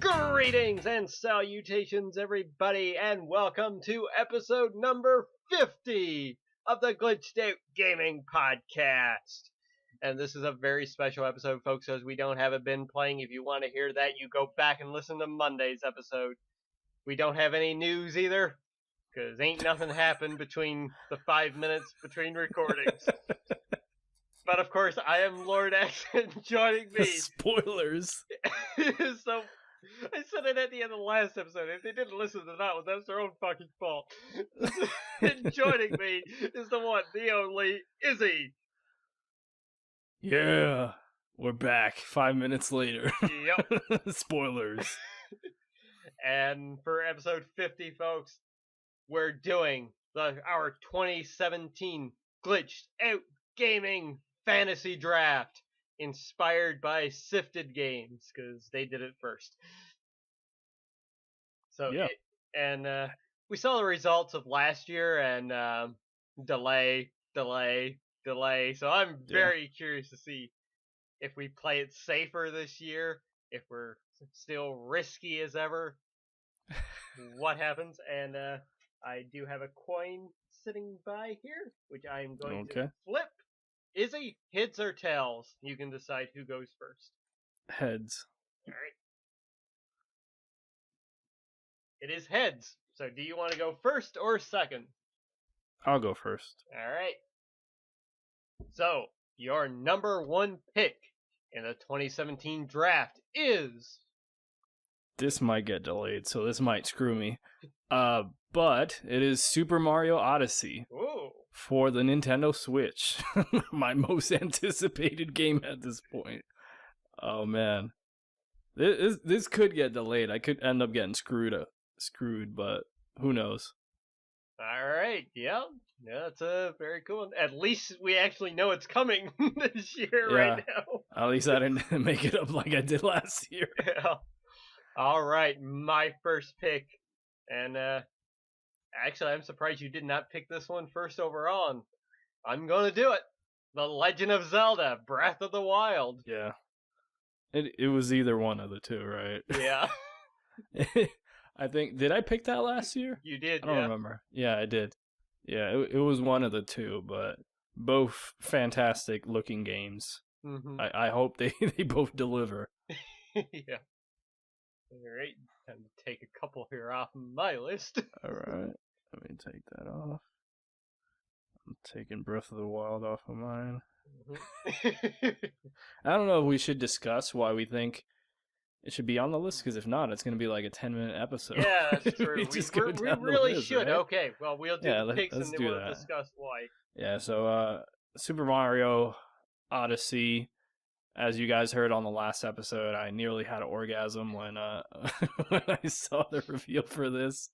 Greetings and salutations, everybody, and welcome to episode number 50 of the Glitched Out Gaming Podcast. And this is a very special episode, folks, as we don't have it been playing. If you want to hear that, you go back and listen to Monday's episode. We don't have any news either, because ain't nothing happened between the 5 minutes between recordings. But of course, I am Lord X, and joining me... Spoilers! So... I said it at the end of the last episode. If they didn't listen to that one, that's their own fucking fault. And joining me is the one, the only, Izzy. Yeah, we're back 5 minutes later. Yep. Spoilers. And for episode 50, folks, we're doing our 2017 Glitched Out Gaming Fantasy Draft. Inspired by SIFTD Games, because they did it first. So, yeah. We saw the results of last year, and delay. So I'm very curious to see if we play it safer this year, if we're still risky as ever, what happens. And I do have a coin sitting by here, which I am going to flip. Izzy, heads or tails? You can decide who goes first. Heads. All right. It is heads. So do you want to go first or second? I'll go first. All right. So your number one pick in the 2017 draft is... This might get delayed, so this might screw me. But it is Super Mario Odyssey. Ooh. For the Nintendo Switch. My most anticipated game at this point. Oh, man. This could get delayed. I could end up getting screwed, but who knows? All right. Yeah, that's a very cool one. At least we actually know it's coming this year right now. At least I didn't make it up like I did last year. Yeah. All right. My first pick. And, actually, I'm surprised you did not pick this one first overall, and I'm going to do it. The Legend of Zelda, Breath of the Wild. Yeah. It was either one of the two, right? Yeah. I think, did I pick that last year? You did, I don't remember. Yeah, I did. Yeah, it was one of the two, but both fantastic looking games. Mm-hmm. I hope they both deliver. Yeah. All right, time to take a couple here off my list. All right, let me take that off. I'm taking Breath of the Wild off of mine. Mm-hmm. I don't know if we should discuss why we think it should be on the list, because if not, it's going to be like a 10-minute episode. Yeah, that's true. we really list, should. Right? Okay, well, we'll do the picks and then we'll discuss why. Yeah, so Super Mario Odyssey. As you guys heard on the last episode, I nearly had an orgasm when when I saw the reveal for this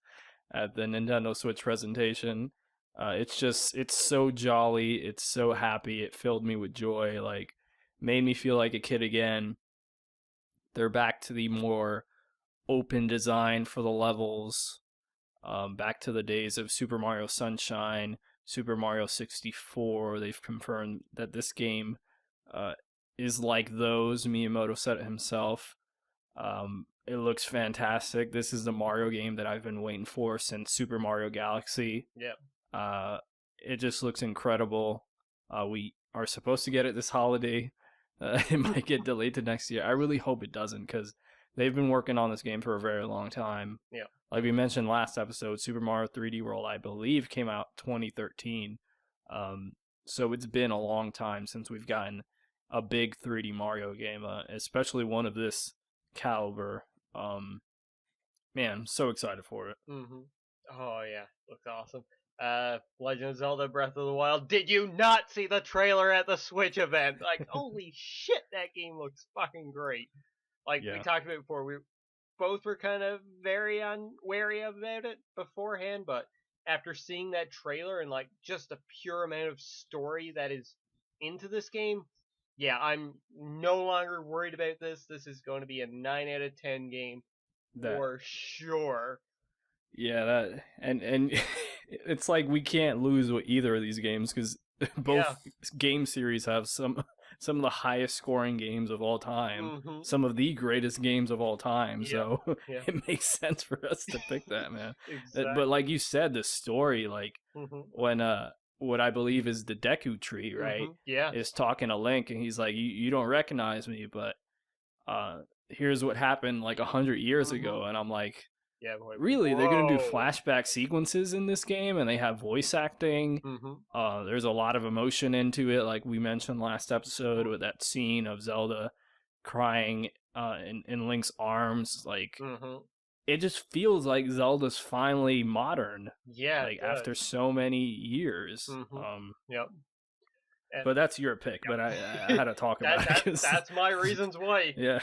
at the Nintendo Switch presentation. It's so jolly, it's so happy, it filled me with joy, like, made me feel like a kid again. They're back to the more open design for the levels, back to the days of Super Mario Sunshine, Super Mario 64. They've confirmed that this game is like those. Miyamoto said it himself. It looks fantastic. This is the Mario game that I've been waiting for since Super Mario Galaxy. Yep. It just looks incredible. We are supposed to get it this holiday. It might get delayed to next year. I really hope it doesn't, because they've been working on this game for a very long time. Yeah. Like we mentioned last episode, Super Mario 3D World, I believe, came out 2013. So it's been a long time since we've gotten a big 3D Mario game, especially one of this caliber. Man, I'm so excited for it. Mm-hmm. Oh, yeah. Looks awesome. Legend of Zelda Breath of the Wild. Did you not see the trailer at the Switch event? Like, holy shit, that game looks fucking great. Like, we talked about before, we both were kind of very wary about it beforehand, but after seeing that trailer and, like, just the pure amount of story that is into this game, yeah, I'm no longer worried about this. This is going to be a 9 out of 10 game That for sure. yeah, that and it's like we can't lose with either of these games because both game series have some of the highest scoring games of all time, Mm-hmm. some of the greatest games of all time. Yeah. So Yeah. it makes sense for us to pick that, man. Exactly. But like you said, the story, like Mm-hmm. when what I believe is the Deku tree, right, Mm-hmm. Yeah. is talking to Link, and he's like, you don't recognize me, but here's what happened like 100 years ago, and I'm like, Yeah. Boy, really, they're gonna do whoa. flashback sequences in this game, and they have voice acting. Mm-hmm. There's a lot of emotion into it, like we mentioned last episode with that scene of Zelda crying in Link's arms. Like, Mm-hmm. it just feels like Zelda's finally modern. Yeah. Like after so many years. Mm-hmm. Yep. But that's your pick. But I had to talk about it. That's my reasons why. Yeah.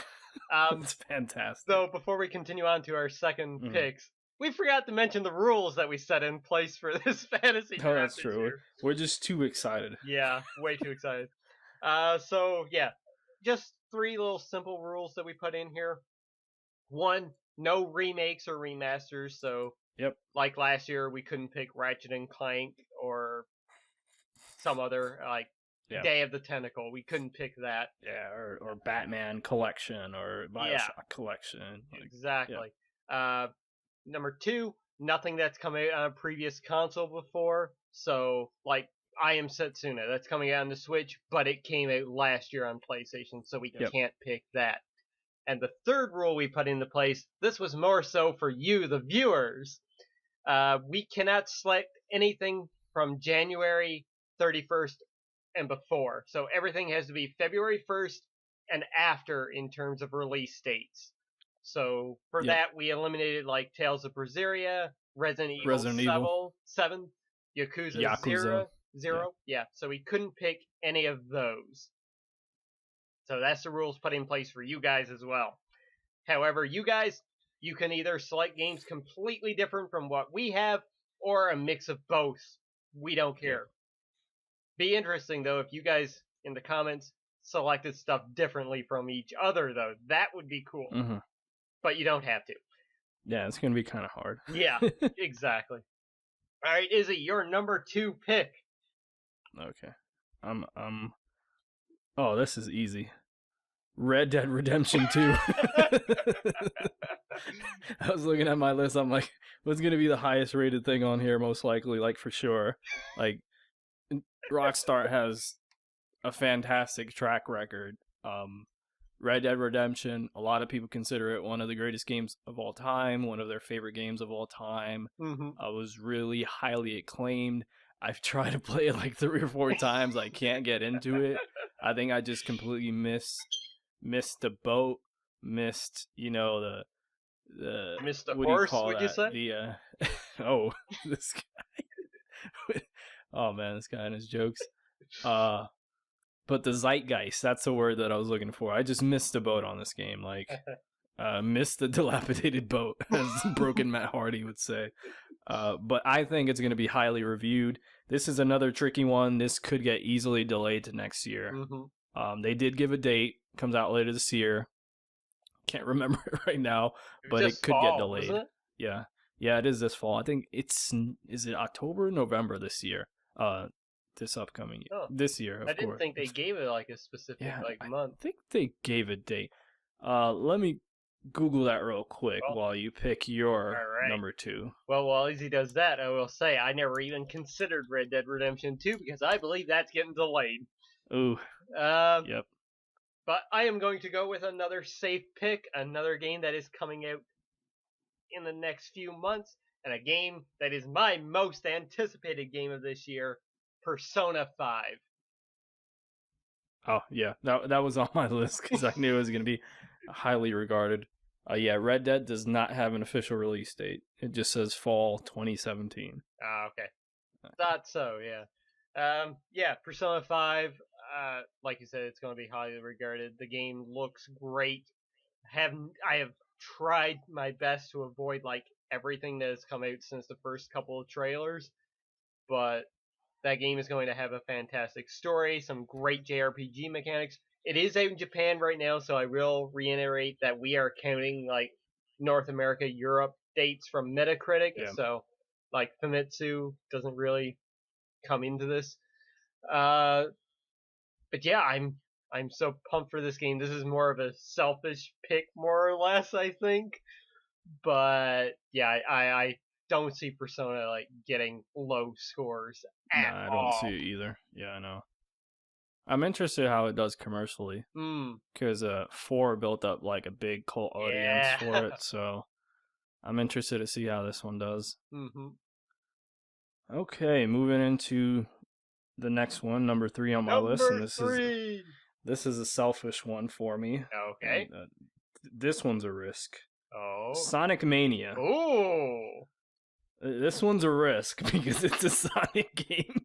It's fantastic. So before we continue on to our second picks, we forgot to mention the rules that we set in place for this fantasy draft. Oh, that's true. We're just too excited. Yeah, way too excited. So yeah, just 3 little simple rules that we put in here. 1, no remakes or remasters. So yep, like last year, we couldn't pick Ratchet and Clank or some other like Day of the Tentacle. We couldn't pick that. Yeah, or Batman collection or Bioshock collection. Like, exactly. Yeah. Number 2, nothing that's come out on a previous console before. So, like, I Am Setsuna, that's coming out on the Switch, but it came out last year on PlayStation, so we can't pick that. And the third rule we put into place, this was more so for you, the viewers. We cannot select anything from January 31st and before. So everything has to be February 1st and after in terms of release dates. So for that, we eliminated like Tales of Berseria, Resident Evil 7, Yakuza 0. Yeah, so we couldn't pick any of those. So that's the rules put in place for you guys as well. However, you guys, you can either select games completely different from what we have or a mix of both. We don't care. Be interesting, though, if you guys in the comments selected stuff differently from each other, though. That would be cool. Mm-hmm. But you don't have to. Yeah, it's going to be kind of hard. Yeah, exactly. All right, Izzy, your number 2 pick. Okay. Oh, this is easy. Red Dead Redemption 2. I was looking at my list. I'm like, what's going to be the highest rated thing on here? Most likely, like, for sure. Like, Rockstar has a fantastic track record. Red Dead Redemption, a lot of people consider it one of the greatest games of all time, one of their favorite games of all time. Was really highly acclaimed. I've tried to play it like 3 or 4 times. I can't get into it. I think I just completely missed the boat, missed, the missed the horse, would you say? The oh, this guy. Oh man, this guy and his jokes. But the zeitgeist, that's the word that I was looking for. I just missed the boat on this game. Like, missed the dilapidated boat, as Broken Matt Hardy would say. But I think it's going to be highly reviewed. This is another tricky one. This could get easily delayed to next year. They did give a date. Comes out later this year. Can't remember it right now, but it could get delayed. Isn't it? Yeah, it is this fall. I think is it October or November this year? This upcoming year. This year, of course. I didn't think they gave it like a specific month. I think they gave a date. Let me Google that real quick while you pick your number 2. Well, while Izzy does that, I will say I never even considered Red Dead Redemption 2 because I believe that's getting delayed. Ooh. Yep. But I am going to go with another safe pick, another game that is coming out in the next few months, and a game that is my most anticipated game of this year, Persona 5. Oh, yeah. That was on my list because I knew it was going to be highly regarded. Red Dead does not have an official release date. It just says fall 2017. Okay. Thought so, yeah. Persona 5, like you said, it's going to be highly regarded. The game looks great. I have tried my best to avoid, like, everything that has come out since the first couple of trailers, but that game is going to have a fantastic story, some great JRPG mechanics, it is out in Japan right now, so I will reiterate that we are counting like North America, Europe dates from Metacritic. Yeah. So like Famitsu doesn't really come into this. But yeah, I'm so pumped for this game. This is more of a selfish pick, more or less, I think. But yeah, I don't see Persona like getting low scores No, at I don't all. see it either. Yeah, I know. I'm interested how it does commercially. Because 4 built up like a big cult audience for it, so I'm interested to see how this one does. Mm-hmm. Okay, moving into the next one, number 3 on my list, and this is a selfish one for me. Okay. And, this one's a risk. Oh. Sonic Mania. Oh. This one's a risk because it's a Sonic game.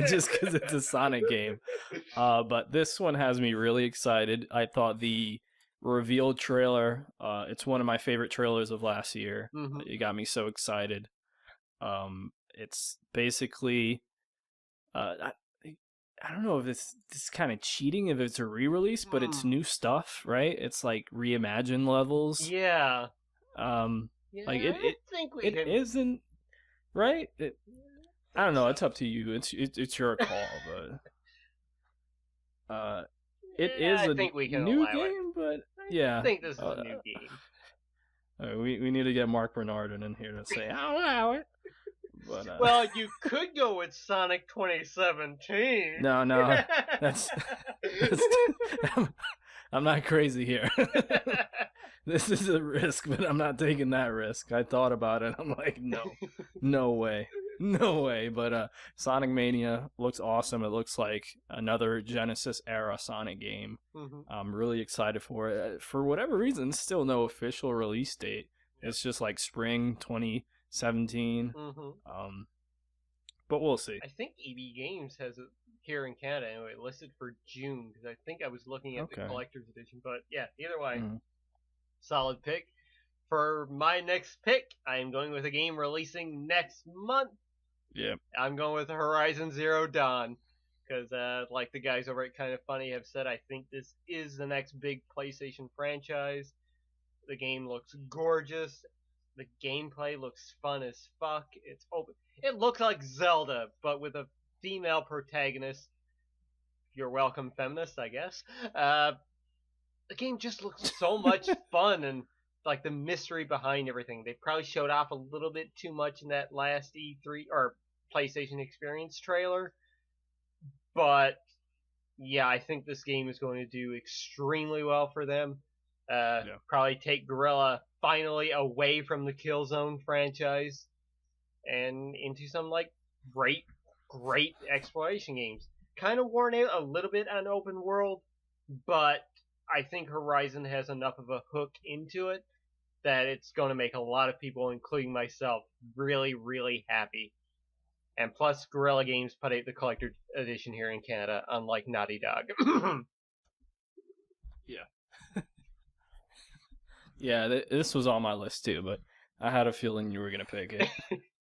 Just because it's a Sonic game. But this one has me really excited. I thought the reveal trailer, it's one of my favorite trailers of last year. Mm-hmm. It got me so excited. It's basically, I don't know if it's kind of cheating if it's a re-release, but it's new stuff, right? It's like reimagined levels. Yeah. Like I think we can... isn't right. I don't know. It's up to you. It's your call, but it is a new game. But yeah, I think this is a new game. We need to get Mark Bernard in here to say I'll allow it. But, well, you could go with Sonic 2017. No, that's I'm not crazy here. This is a risk, but I'm not taking that risk. I thought about it. I'm like, no way. But Sonic Mania looks awesome. It looks like another Genesis era Sonic game. Mm-hmm. I'm really excited for it. For whatever reason, still no official release date. It's just like spring 2017. Mm-hmm. But we'll see. I think EB Games has it here in Canada anyway, listed for June, because I think I was looking at the collector's edition. But yeah, either way, solid pick. For my next pick, I am going with a game releasing next month. Yeah. I'm going with Horizon Zero Dawn, because like the guys over at Kind of Funny have said, I think this is the next big PlayStation franchise. The game looks gorgeous. The gameplay looks fun as fuck. It's open. It looks like Zelda, but with a female protagonist. You're welcome, feminist, I guess. The game just looks so much fun, and like the mystery behind everything. They probably showed off a little bit too much in that last E3 or PlayStation Experience trailer. But yeah, I think this game is going to do extremely well for them. Probably take Guerrilla finally away from the Killzone franchise and into some like great exploration games. Kind of worn out a little bit on open world, but I think Horizon has enough of a hook into it that it's going to make a lot of people, including myself, really, really happy. And plus, Guerrilla Games put out the collector's edition here in Canada, unlike Naughty Dog. Yeah. Yeah, this was on my list too, but I had a feeling you were going to pick it.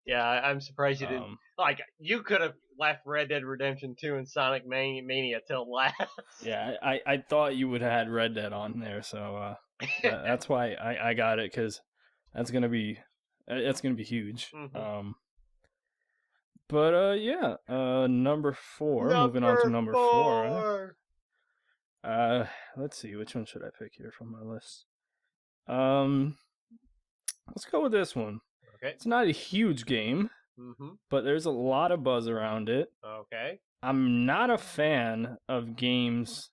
Yeah, I'm surprised you didn't. Like, you could have left Red Dead Redemption 2 and Sonic Mania till last. Yeah, I thought you would have had Red Dead on there, so that's why I got it, because that's gonna be huge. Mm-hmm. But yeah, number 4. Moving on to number 4. Right? Let's see, which one should I pick here from my list? Let's go with this one. Okay. It's not a huge game, but there's a lot of buzz around it. Okay. I'm not a fan of games,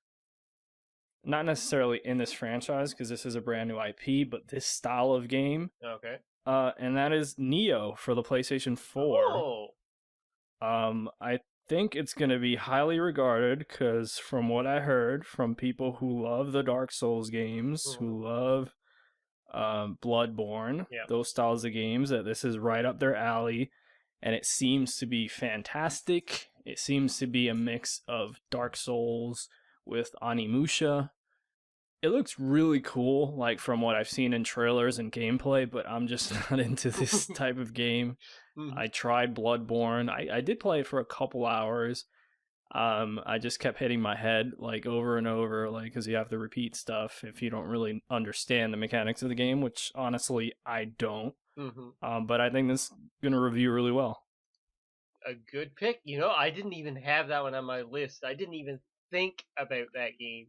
not necessarily in this franchise, because this is a brand new IP, but this style of game. Okay. And that is Neo for the PlayStation 4. Oh. I think it's going to be highly regarded, because from what I heard from people who love the Dark Souls games, who love Bloodborne, those styles of games, that this is right up their alley, and it seems to be fantastic. It seems to be a mix of Dark Souls with Onimusha. It looks really cool, like from what I've seen in trailers and gameplay, but I'm just not into this type of game. I tried Bloodborne. I did play it for a couple hours, I just kept hitting my head like over and over, like because you have to repeat stuff if you don't really understand the mechanics of the game, which honestly I don't. But I think this is gonna review really well. A good pick. You know, I didn't even have that one on my list. I didn't even think about that game,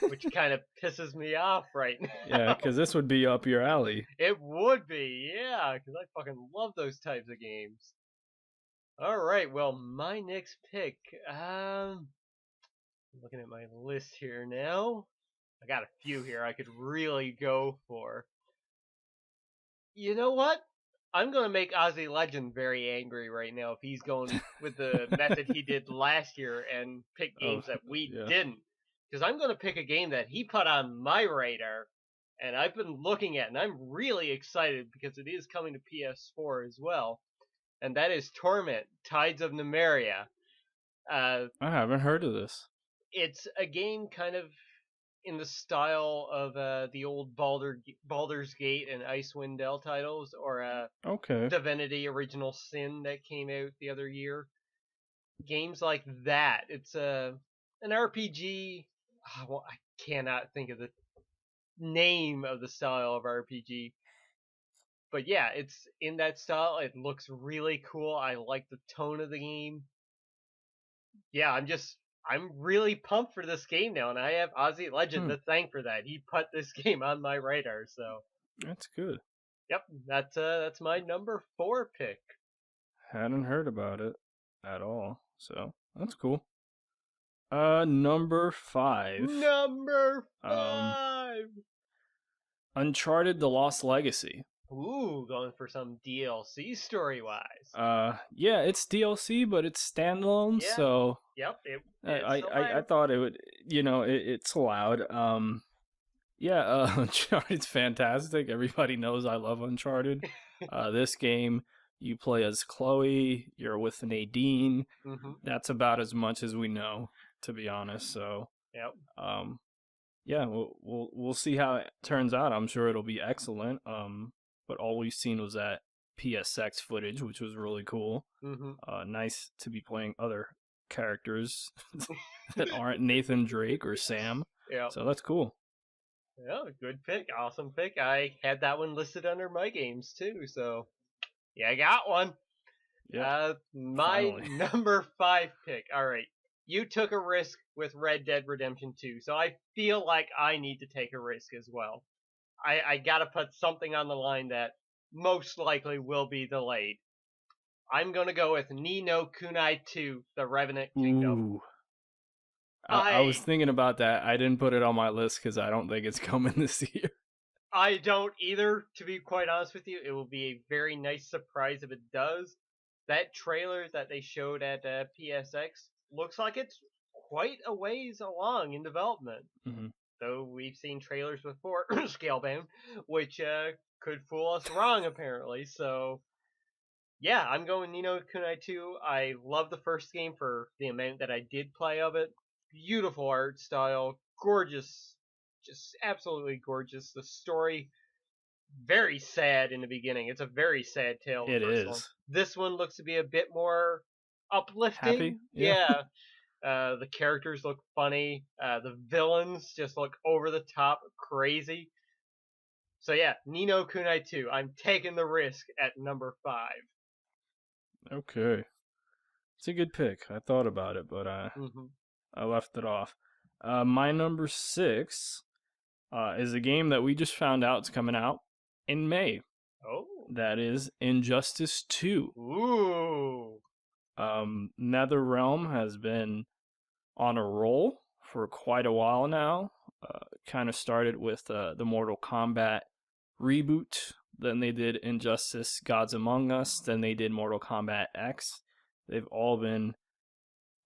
which kind of pisses me off right now. Yeah, because this would be up your alley. It would be, yeah, because I fucking love those types of games. All right, well, my next pick. Looking at my list here now. I got a few here I could really go for. You know what? I'm going to make Ozzy Legend very angry right now if he's going with the method he did last year and pick games that we didn't. Because I'm going to pick a game that he put on my radar and I've been looking at, and I'm really excited because it is coming to PS4 as well. And that is Torment, Tides of Numeria. I haven't heard of this. It's a game kind of in the style of the old Baldur's Gate and Icewind Dale titles, or Divinity Original Sin that came out the other year. Games like that. It's an RPG. Well, I cannot think of the name of the style of RPG. But yeah, it's in that style. It looks really cool. I like the tone of the game. Yeah, I'm really pumped for this game now, and I have Ozzy Legend to thank for that. He put this game on my radar, so that's good. Yep, that's my number 4 pick. Hadn't heard about it at all, so that's cool. Number 5. Number 5. Uncharted: The Lost Legacy. Ooh, going for some DLC story-wise. Yeah, it's DLC, but it's standalone, yeah. so Yep, I thought it would, it's allowed. Uncharted's fantastic. Everybody knows I love Uncharted. This game, you play as Chloe, you're with Nadine. That's about as much as we know, to be honest. So, yep. Yeah, we'll see how it turns out. I'm sure it'll be excellent. But all we've seen was that PSX footage, which was really cool. Nice to be playing other characters that aren't Nathan Drake or Sam. Yeah. So that's cool. Yeah, good pick. Awesome pick. I had that one listed under my games too, so yeah, I got one. Yeah. My number 5 pick. All right. You took a risk with Red Dead Redemption 2, so I feel like I need to take a risk as well. I gotta put something on the line that most likely will be delayed. I'm gonna go with Ni no Kunai 2, The Revenant Kingdom. Ooh. I was thinking about that. I didn't put it on my list because I don't think it's coming this year. I don't either, to be quite honest with you. It will be a very nice surprise if it does. That trailer that they showed at PSX looks like it's quite a ways along in development. Though we've seen trailers before, Scalebound, which could fool us wrong, apparently. So, yeah, I'm going Ni no Kunai 2. I love the first game for the amount that I did play of it. Beautiful art style, gorgeous, just absolutely gorgeous. The story, very sad in the beginning. It's a very sad tale. It is. One. This one looks to be a bit more uplifting. Happy? Yeah. The characters look funny. The villains just look over the top crazy. So yeah, Ni no Kunai 2. I'm taking the risk at number 5. Okay. It's a good pick. I thought about it, but I left it off. My number 6 is a game that we just found out is coming out in May. Oh. That is Injustice 2. Ooh. NetherRealm has been on a roll for quite a while now. Kind of started with the Mortal Kombat reboot. Then they did Injustice Gods Among Us. Then they did Mortal Kombat X. They've all been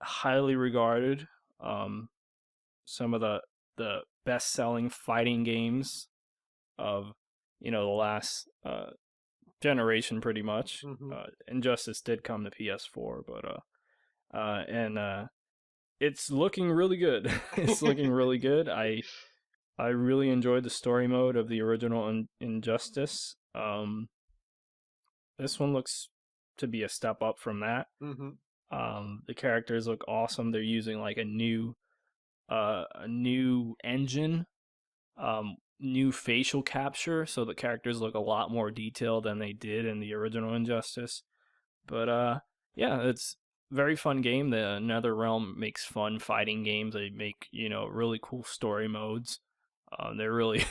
highly regarded. Some of the best-selling fighting games of the last generation, pretty much. Injustice did come to PS4, but it's looking really good. It's looking really good. I really enjoyed the story mode of the original Injustice. This one looks to be a step up from that. The characters look awesome. They're using like a new engine, new facial capture, so the characters look a lot more detailed than they did in the original Injustice. But yeah, it's a very fun game. The NetherRealm makes fun fighting games. They make, really cool story modes. They're really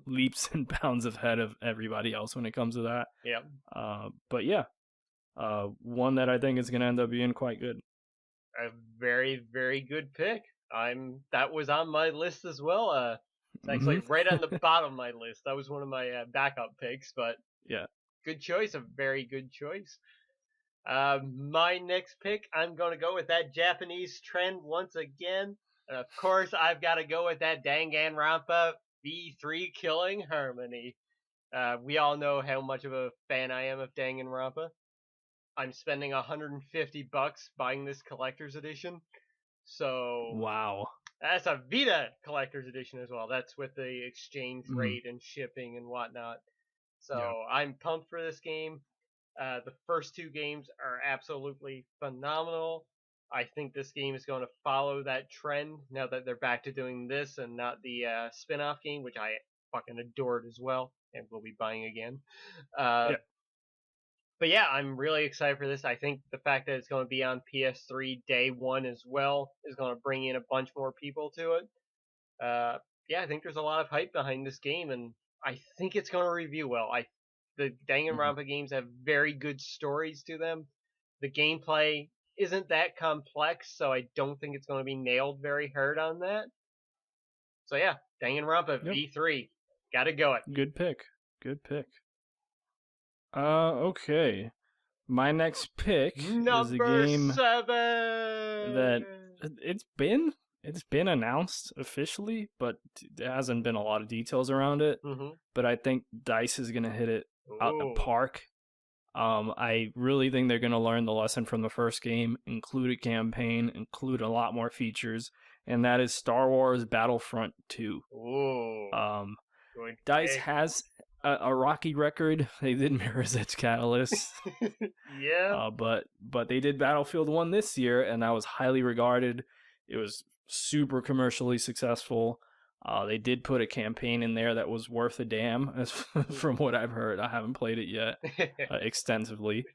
leaps and bounds ahead of everybody else when it comes to that. Yeah. But yeah, one that I think is going to end up being quite good. A very, very good pick. That was on my list as well. It's actually right on the bottom of my list. That was one of my backup picks, but yeah, good choice. A very good choice. My next pick, I'm going to go with that Japanese trend once again. And of course, I've got to go with that Danganronpa V3 Killing Harmony. We all know how much of a fan I am of Danganronpa. I'm spending $150 buying this collector's edition. So wow, that's a Vita collector's edition as well. That's with the exchange rate and shipping and whatnot. So yeah. I'm pumped for this game. The first two games are absolutely phenomenal. I think this game is going to follow that trend now that they're back to doing this and not the spin-off game, which I fucking adored as well and will be buying again. Yeah. But yeah, I'm really excited for this. I think the fact that it's going to be on PS3 day one as well is going to bring in a bunch more people to it. Yeah, I think there's a lot of hype behind this game, and I think it's going to review well. The Danganronpa games have very good stories to them. The gameplay isn't that complex, so I don't think it's going to be nailed very hard on that. So yeah, Danganronpa V3. Gotta go it. Good pick. Good pick. Okay. My next pick is a game 7. that it's been announced officially, but there hasn't been a lot of details around it. But I think DICE is gonna hit it out the park. I really think they're gonna learn the lesson from the first game, include a campaign, include a lot more features, and that is Star Wars Battlefront 2. DICE has a rocky record. They did Mirror's Edge Catalyst. Yeah. But they did Battlefield 1 this year, and that was highly regarded. It was super commercially successful. They did put a campaign in there that was worth a damn, from what I've heard. I haven't played it yet extensively.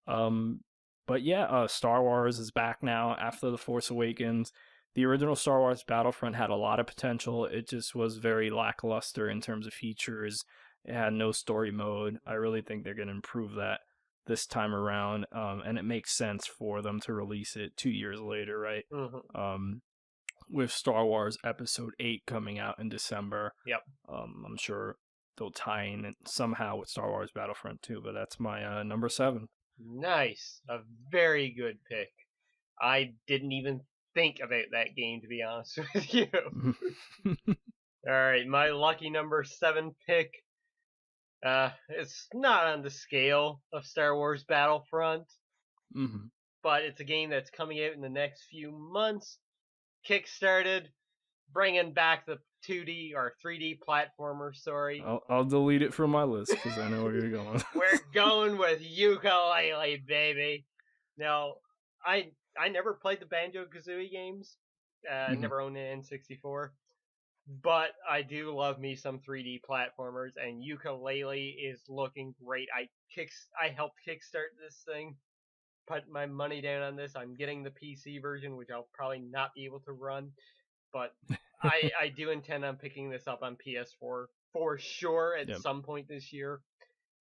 But yeah, Star Wars is back now after The Force Awakens. The original Star Wars Battlefront had a lot of potential. It just was very lackluster in terms of features. It had no story mode. I really think they're going to improve that this time around, and it makes sense for them to release it 2 years later, right? With Star Wars Episode 8 coming out in December. Yep. I'm sure they'll tie in somehow with Star Wars Battlefront 2, but that's my number 7. Nice. A very good pick. I didn't even think about that game, to be honest with you. Alright, my lucky number 7 pick. It's not on the scale of Star Wars Battlefront, but it's a game that's coming out in the next few months. Kickstarted, bringing back the 2D or 3D platformer, sorry. I'll delete it from my list because I know where you're going. We're going with Yooka-Laylee, baby. Now, I never played the Banjo-Kazooie games. Never owned an N64. But I do love me some 3D platformers, and Yooka-Laylee is looking great. I helped kickstart this thing, put my money down on this. I'm getting the PC version, which I'll probably not be able to run, but I do intend on picking this up on PS4 for sure at some point this year.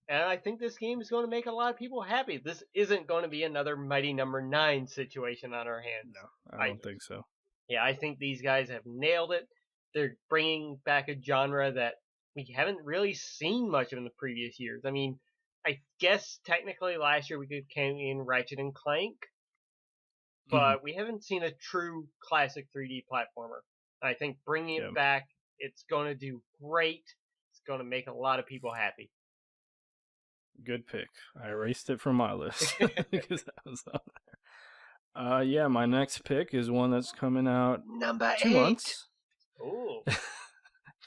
And I think this game is going to make a lot of people happy. This isn't going to be another Mighty Number 9 situation on our hands. No, I don't think so. Yeah, I think these guys have nailed it. They're bringing back a genre that we haven't really seen much of in the previous years. I mean, I guess technically last year we could count in Ratchet and Clank, but we haven't seen a true classic 3D platformer. I think bringing it back, it's going to do great. It's going to make a lot of people happy. Good pick. I erased it from my list because that was on there. Yeah, my next pick is one that's coming out number 2 months. Ooh.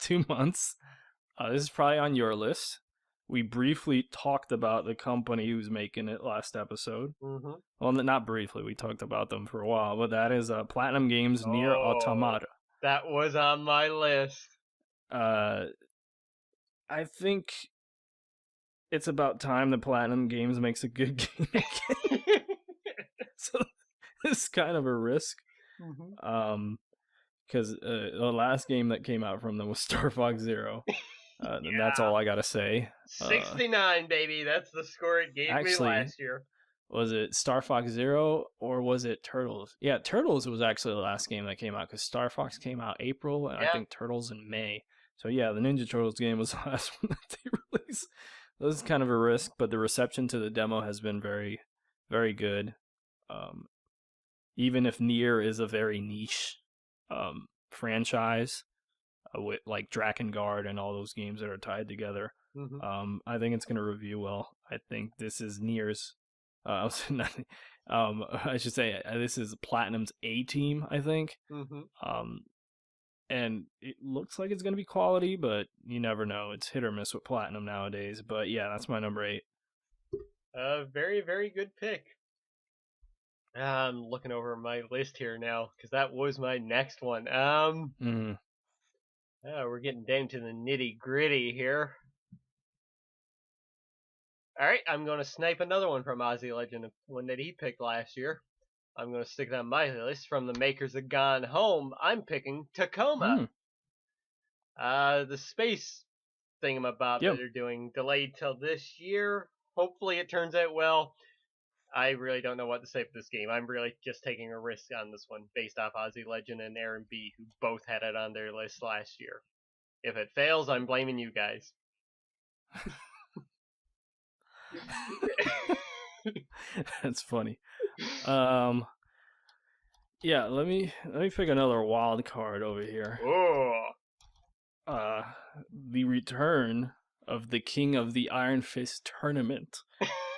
2 months. This is probably on your list. we briefly talked about the company who's making it last episode. Mm-hmm. Well, not briefly. We talked about them for a while, but that is Platinum Games Nier Automata. That was on my list. I think it's about time that Platinum Games makes a good game again. So it's kind of a risk. Mm-hmm. Because the last game that came out from them was Star Fox Zero. And that's all I gotta say. 69, baby. That's the score it gave me last year. Was it Star Fox Zero or was it Turtles? Yeah, Turtles was actually the last game that came out because Star Fox came out April and I think Turtles in May. So yeah, the Ninja Turtles game was the last one that they released. This is kind of a risk, but the reception to the demo has been very, very good. Even if Nier is a very niche franchise with like Drakengard and all those games that are tied together, I think it's going to review well. I think this is Nier's. I should say this is Platinum's A team. I think. And it looks like it's going to be quality, but you never know. It's hit or miss with Platinum nowadays. But yeah, that's my number 8. Very, very good pick. I'm looking over my list here now because that was my next one. We're getting down to the nitty gritty here. All right, I'm going to snipe another one from Ozzy Legend, one that he picked last year. I'm going to stick it on my list from the makers of Gone Home. I'm picking Tacoma. The space thingamabob that they're doing, delayed till this year. Hopefully it turns out well. I really don't know what to say for this game. I'm really just taking a risk on this one based off Ozzy Legend and Aaron B, who both had it on their list last year. If it fails, I'm blaming you guys. That's funny. Yeah, let me pick another wild card over here. The return of the King of the Iron Fist tournament,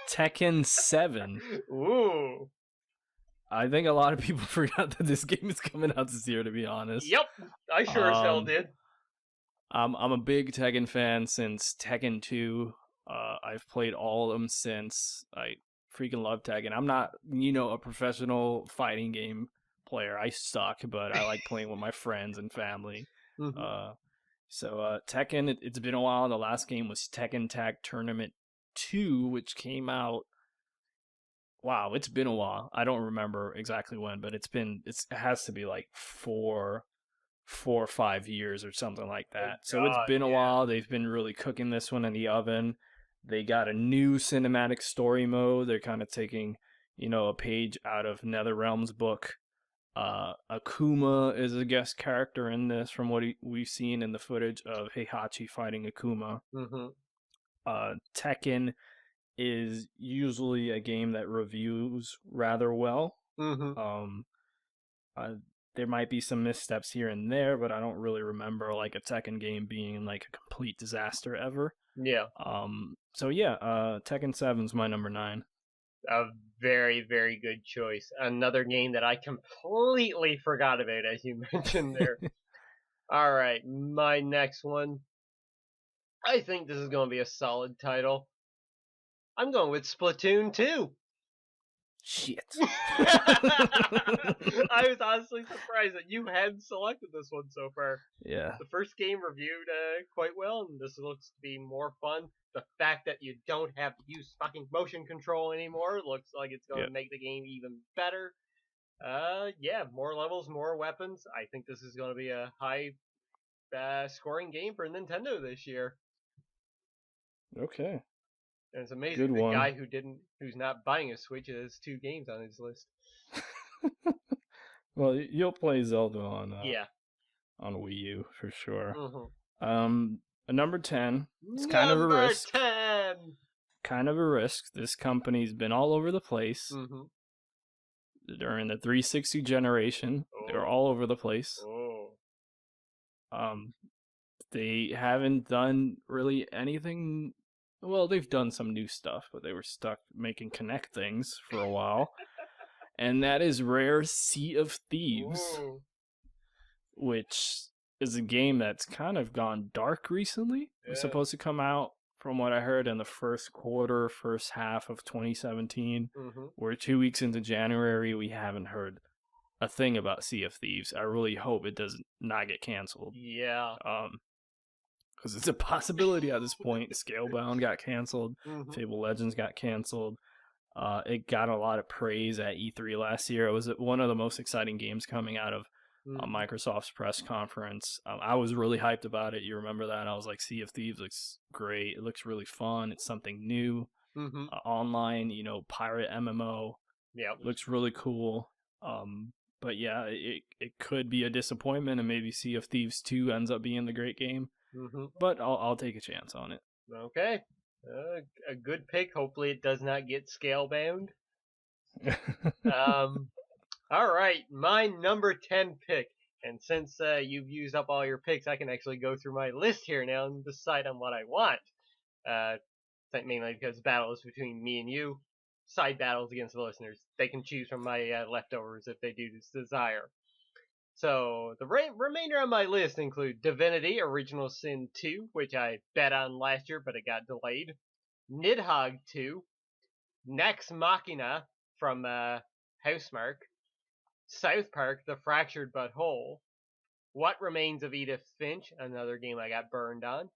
Tekken 7. Ooh. I think a lot of people forgot that this game is coming out this year, to be honest. Yep, I sure as hell did. I'm a big Tekken fan since Tekken 2. I've played all of them since. I freaking love Tekken. I'm not, a professional fighting game player. I suck, but I like playing with my friends and family. So Tekken, it's been a while. The last game was Tekken Tag Tournament 2, which came out. Wow, it's been a while. I don't remember exactly when, but it has to be like 4 or 5 years or something like that. So it's been a while. They've been really cooking this one in the oven. They got a new cinematic story mode. They're kind of taking, a page out of NetherRealm's book. Akuma is a guest character in this from what we've seen in the footage of Heihachi fighting Akuma. Tekken is usually a game that reviews rather well. There might be some missteps here and there, but I don't really remember like a Tekken game being like a complete disaster ever. Yeah. So yeah, Tekken 7's my number 9. A very, very good choice. Another game that I completely forgot about, as you mentioned there. All right, my next one. I think this is going to be a solid title. I'm going with Splatoon 2. Shit. I was honestly surprised that you hadn't selected this one so far. Yeah. The first game reviewed quite well, and this looks to be more fun. The fact that you don't have to use fucking motion control anymore looks like it's going to make the game even better. More levels, more weapons. I think this is going to be a high scoring game for Nintendo this year. Okay. And it's amazing the guy who's not buying a Switch has 2 games on his list. Well, you'll play Zelda on Wii U for sure. Number 10. It's kind of a risk. 10. Kind of a risk. This company's been all over the place. During the 360 generation, they're all over the place. They haven't done really anything. Well, they've done some new stuff, but they were stuck making Kinect things for a while. And that is Rare Sea of Thieves, which is a game that's kind of gone dark recently. It was supposed to come out from what I heard, in the first quarter, first half of 2017. Mm-hmm. We're 2 weeks into January. We haven't heard a thing about Sea of Thieves. I really hope it does not get canceled. Yeah. Because it's a possibility at this point. Scalebound got canceled. Mm-hmm. Fable Legends got canceled. It got a lot of praise at E3 last year. It was one of the most exciting games coming out of Microsoft's press conference. I was really hyped about it. You remember that? I was like, Sea of Thieves looks great. It looks really fun. It's something new. Mm-hmm. Online, pirate MMO. Yeah. Looks really cool. But yeah, it could be a disappointment, and maybe Sea of Thieves 2 ends up being the great game. Mm-hmm. But I'll take a chance on it. Okay. A good pick. Hopefully it does not get scalebound. All right, my number 10 pick. And since you've used up all your picks, I can actually go through my list here now and decide on what I want. Mainly because battles between me and you, side battles against the listeners. They can choose from my leftovers if they do desire. So the remainder of my list include Divinity Original Sin 2, which I bet on last year, but it got delayed. Nidhogg 2, Nex Machina from Housemarque, South Park: The Fractured But Whole, What Remains of Edith Finch, another game I got burned on,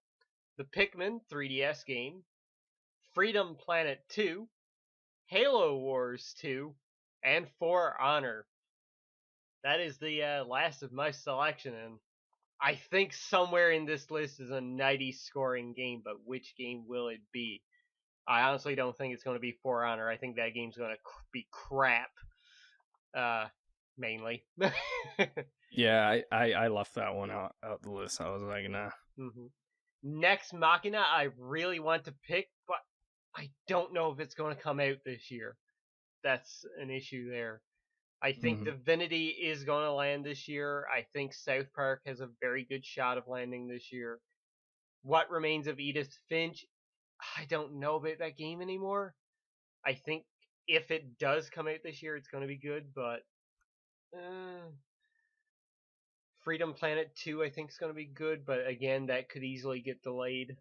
the Pikmin 3DS game, Freedom Planet 2, Halo Wars 2, and For Honor. That is the last of my selection, and I think somewhere in this list is a 90 scoring game, but which game will it be? I honestly don't think it's going to be For Honor. I think that game's going to be crap. Mainly. Yeah, I left that one out the list. I was like, nah. Mm-hmm. Nex Machina, I really want to pick, but I don't know if it's going to come out this year. That's an issue there. I think Divinity is going to land this year. I think South Park has a very good shot of landing this year. What Remains of Edith Finch, I don't know about that game anymore. I think if it does come out this year, it's going to be good, but Freedom Planet 2 I think is going to be good, but again, that could easily get delayed.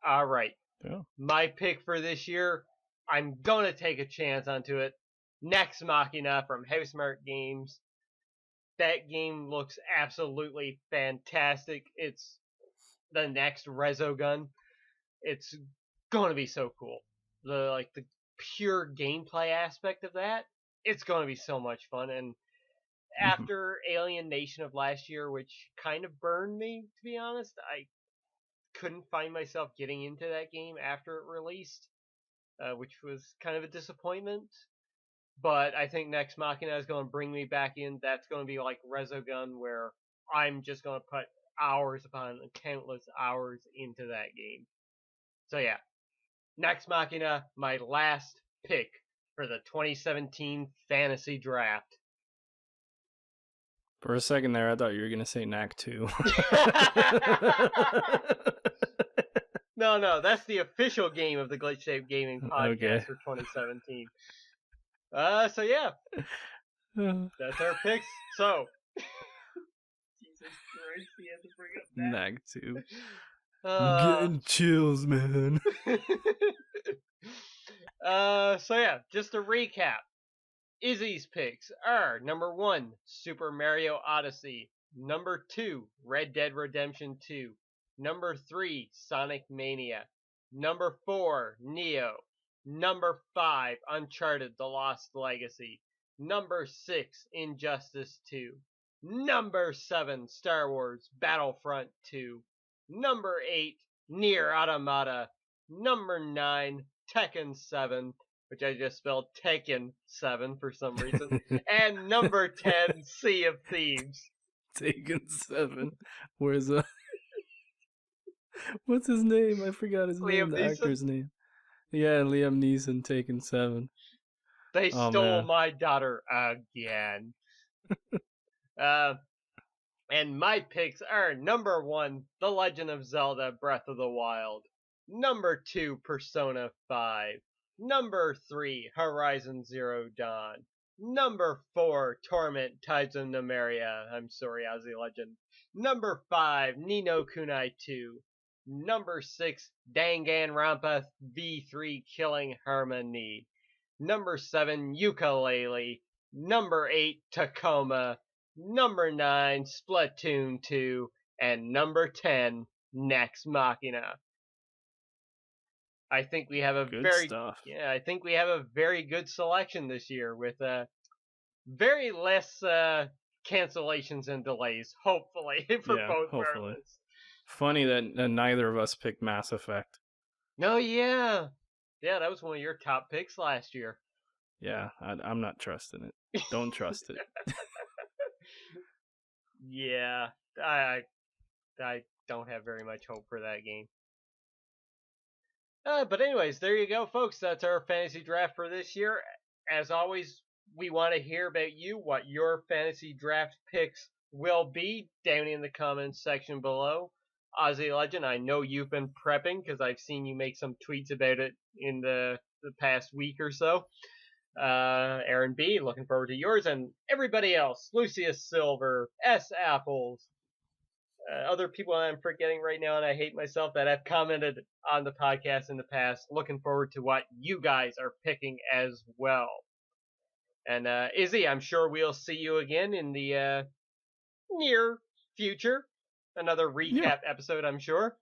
Alright. Yeah. My pick for this year, I'm going to take a chance onto it. Nex Machina from Housemarque Games. That game looks absolutely fantastic. It's the next Resogun. It's going to be so cool. The pure gameplay aspect of that, it's going to be so much fun. And after Alien Nation of last year, which kind of burned me, to be honest, I couldn't find myself getting into that game after it released, which was kind of a disappointment. But I think Nex Machina is going to bring me back in. That's going to be like Resogun, where I'm just going to put hours upon countless hours into that game. So yeah, Nex Machina, my last pick for the 2017 Fantasy Draft. For a second there, I thought you were going to say Knack 2. No, that's the official game of the Glitch Tape Gaming Podcast for 2017. So yeah, that's our picks. So, Jesus Christ, he had to bring up that. Knack 2. I'm getting chills, man. So yeah, just to recap. Izzy's picks are number 1, Super Mario Odyssey. Number 2, Red Dead Redemption 2. Number 3, Sonic Mania. Number 4, Neo. Number 5, Uncharted: The Lost Legacy. Number 6, Injustice 2. Number 7, Star Wars Battlefront 2. Number 8, Nier Automata. Number 9, Tekken 7, which I just spelled Taken 7 for some reason. And number 10, Sea of Thieves. Taken 7. Where's what's his name? I forgot his name, the actor's name. Yeah, Liam Neeson, Taken 7. They stole my daughter again. And my picks are number 1, The Legend of Zelda Breath of the Wild. Number 2, Persona 5. Number 3, Horizon Zero Dawn. Number 4, Torment Tides of Numeria. I'm sorry, Ozzy Legend. Number 5, Nino Kunai 2. Number 6, Danganronpa V3 Killing Harmony. Number 7, Yooka-Laylee. Number 8, Tacoma. Number 9, Splatoon 2. And number 10, Nex Machina. I think we have a Good stuff. I think we have a very good selection this year with very less cancellations and delays, hopefully, for both parties. Funny that neither of us picked Mass Effect. No, yeah, that was one of your top picks last year. Yeah, I'm not trusting it. Don't trust it. Yeah, I don't have very much hope for that game. But anyways, there you go, folks. That's our fantasy draft for this year. As always, we want to hear about you, what your fantasy draft picks will be down in the comments section below. Ozzy Legend, I know you've been prepping because I've seen you make some tweets about it in the past week or so. Aaron B, looking forward to yours, and everybody else, Lucius Silver, S. Apples, other people I'm forgetting right now, and I hate myself, that have commented on the podcast in the past. Looking forward to what you guys are picking as well. And Izzy, I'm sure we'll see you again in the near future. Another recap episode, I'm sure.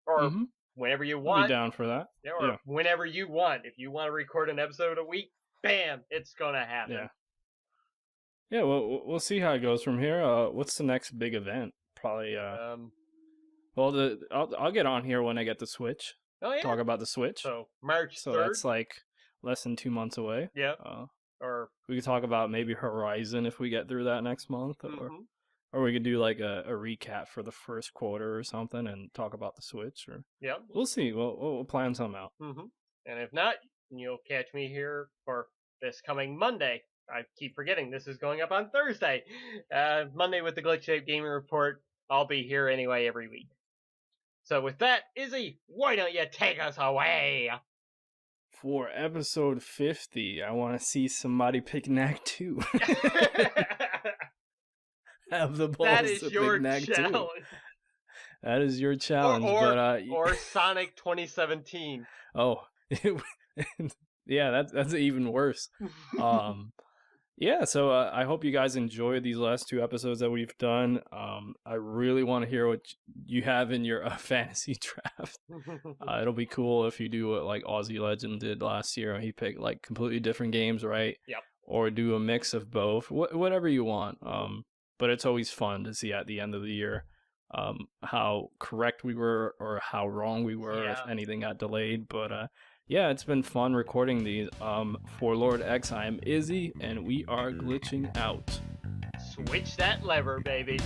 Or whenever you want. I'll be down for that. Or whenever you want. If you want to record an episode a week, bam, it's going to happen. Yeah, well, we'll see how it goes from here. What's the next big event? Probably, well, I'll get on here when I get the Switch. Oh, yeah. Talk about the Switch. So, March 3rd. So that's like less than 2 months away. Yeah. Or we could talk about maybe Horizon if we get through that next month. Or we could do like a recap for the first quarter or something and talk about the Switch. Or we'll see. We'll plan something out. And if not, you'll catch me here for this coming Monday. I keep forgetting this is going up on Thursday. Monday with the Glitch Shape Gaming Report. I'll be here anyway every week. So with that, Izzy, why don't you take us away? For episode 50, I want to see somebody pick Knack 2. Have the balls that is to your pick Knack challenge. 2. That is your challenge. Or Sonic 2017. Oh, yeah, that's even worse. Yeah, so I hope you guys enjoyed these last 2 episodes that we've done. I really want to hear what you have in your fantasy draft. It'll be cool if you do what like Aussie Legend did last year. He picked like completely different games, right? Yep. Or do a mix of both, whatever you want. But it's always fun to see at the end of the year how correct we were or how wrong we were if anything got delayed. But yeah, it's been fun recording these. For Lord X, I'm Izzy, and we are glitching out. Switch that lever, baby.